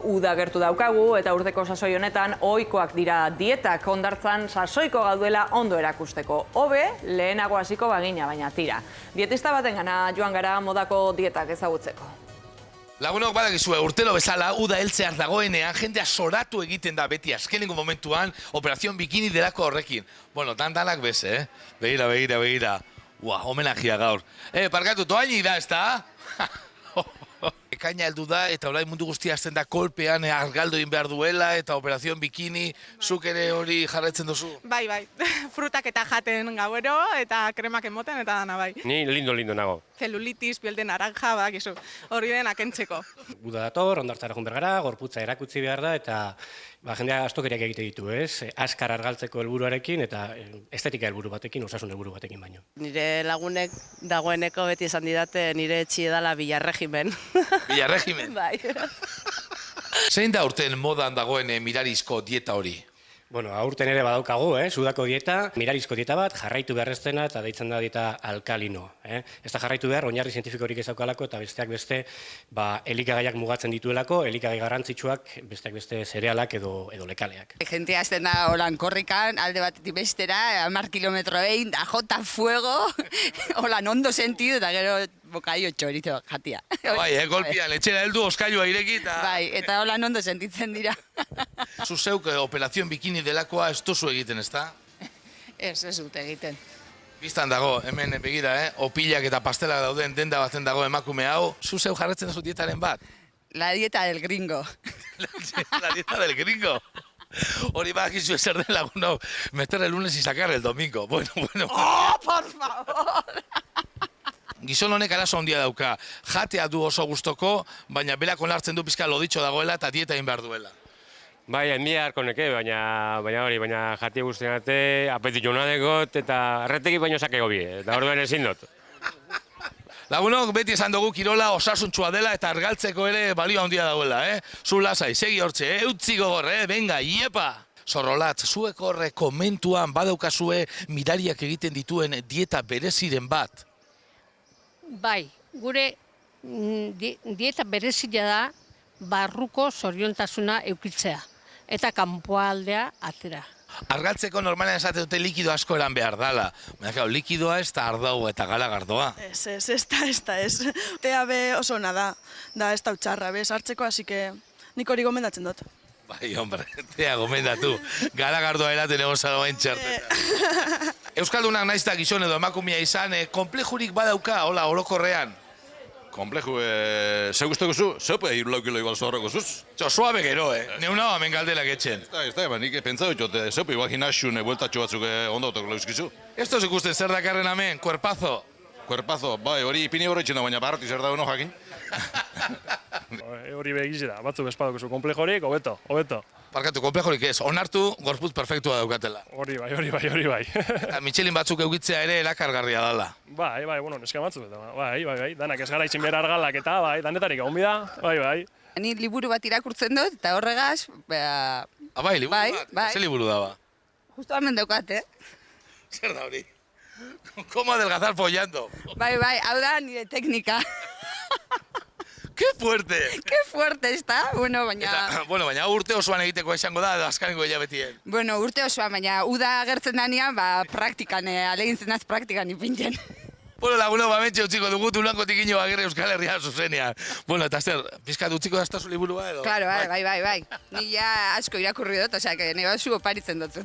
Uda gertu daukagu eta urteko sasoi honetan ohikoak dira dietak hondartzan sasoiko gauduela ondo erakusteko. Hobe, lehenago hasiko bagina, baina tira. Dietista batengana joan gara modako dietak ezagutzeko. Lagunok badakizue, urtero bezala, uda heltzear dagoenean, jendea soratu egiten da beti azkenengo momentuan, operazion bikini delako horrekin. Bueno, danak bez, Begira. Ua, homenajia gaur. Parkatu, toainik da, ez da? Ekaina heldu da eta orain mundu guztia hasten da kolpean argaldo egin behar duela eta operazion bikini, zuk ere hori jarraitzen duzu? Bai, frutak eta jaten gauero eta kremak emoten eta dana bai. Ni lindo nago. Celulitis, piel de naranja, bakizu, hori denak entzeko. Uda dator, hondartzara joan behar gara, gorputza erakutsi behar da eta jendea astokeriak egite ditu, ez? Azkar argaltzeko helburuarekin eta estetika helburu batekin, osasun helburu batekin baino. Nire lagunek dagoeneko beti esan didate nire etxi edala bilarregimen. Bilarregimen? Bai. Zein da urten modan dagoen mirarizko dieta hori? Bueno, aurten ere badaukagu, sudako dieta, mirarizko dieta bat, jarraitu behar ez dena eta deitzen da dieta alkalino. Ez da jarraitu behar, oinarri zientifikorik ez daukalako eta besteak beste elikagaiak mugatzen dituelako, elikagai garrantzitsuak besteak beste zerealak edo lekaleak. Jentea azten da holan korrikan, alde batetik bestera, 10 kilometro egin, da jota fuego, holan ondo sentidu eta gero bokaio txorizo jatia. Bai, golpian, etxera heldu, oskailua ireki eta... Bai, eta holan ondo sentitzen dira. Zuzeuk operazion bikini delakoa ez duzu egiten, ez da? Ez dut egiten. Biztan dago, hemen begira, opilak eta pastelak dauden denda baten dago emakume hau, zuzeu jarretzen duzu dietaren bat? La dieta del gringo. La dieta del gringo. Hori badakizu ezer den lagunok, meter el lunes y sacar el domingo. Bueno. Oh, por favor! Gizon honek arazo handia dauka, jatea du oso gustoko, baina berak onartzen du pizka loditxo dagoela eta dieta egin behar duela. Bai, enbia harko neke, baina jatia guztien arte, apetitu nadekot eta erreteki baino sakego bi, eta orduan ezin dut. Lagunok, beti esan dugu kirola osasuntsua dela eta argaltzeko ere balio handia dauela, Zu lasai, segi hortxe, utzi gogor, venga, iepa! Zorrolatz, zuek horre komentuan badaukazue mirariak egiten dituen dieta bereziren bat. Bai, gure dieta berezia da barruko zoriontasuna eukitzea eta kanpoaldea atera. Argaltzeko normalean esate dute likido asko eran behar dala. Baina, likidoa ez da ardau eta galagardoa. Ez da. THB oso ona da ez da utxarra, hartzeko, así que nik hori gomendatzen dut. Bai, hombre, tea gomendatu. Galagardoa eraten egon zaragoen txarteta. Euskaldunak naizta gizon edo emakumia izan, komplejurik badauka, hola, orokorrean? Kompleju, ze guztoko zu? Zeupe, 3 kilo igual zorroko zuz? Suabe gero, Neuna hemen galdelak etxen. Ez da, nik pentsa dut, zeupe, igual gimnasiun bueltatxo batzuk ondo autoko lauzkizu. Ez toz ikusten zer dakarren hemen, kuerpazo. Kuerpazo, bai, hori ipini horretxen da, baina barroti zer da hono jakin. Hori begize da, batzuk espadokozu, komplejorik, hobeto. Parkatu, komplejorik ez, onartu, gorputz perfektua daukatela. Hori bai. Eta Michelin batzuk eukitzea ere erakargarria dala. Bai, bueno, neska batzuk, bai, danak ez gara itzen behar argalak eta, bai, danetarik egon bida, bai. Ni liburu bat irakurtzen dut, eta horregaz, Bai, liburu bat? Bai. Ze liburu daba? Justo hemen daukat, Zer da hori? Como adelgazar follando. Bai, hau da nire teknika. ¡Qué fuerte! Qué fuerte, ez da? Bueno, baina urte osoan egiteko esango da, azkanengo hilabetien. Bueno, urte osoan, baina uda agertzen danean, praktikan, alegintzen az praktikan ipintzen. Bueno, laguno, bamentxe utziko dugu Durango tikiño agirre Euskal Herria zuzenean. Bueno, eta zer, pizkat utziko dazta zu liburua edo? Claro, bai. Ni ja asko irakurri dut, osea, nire basu oparitzen dut.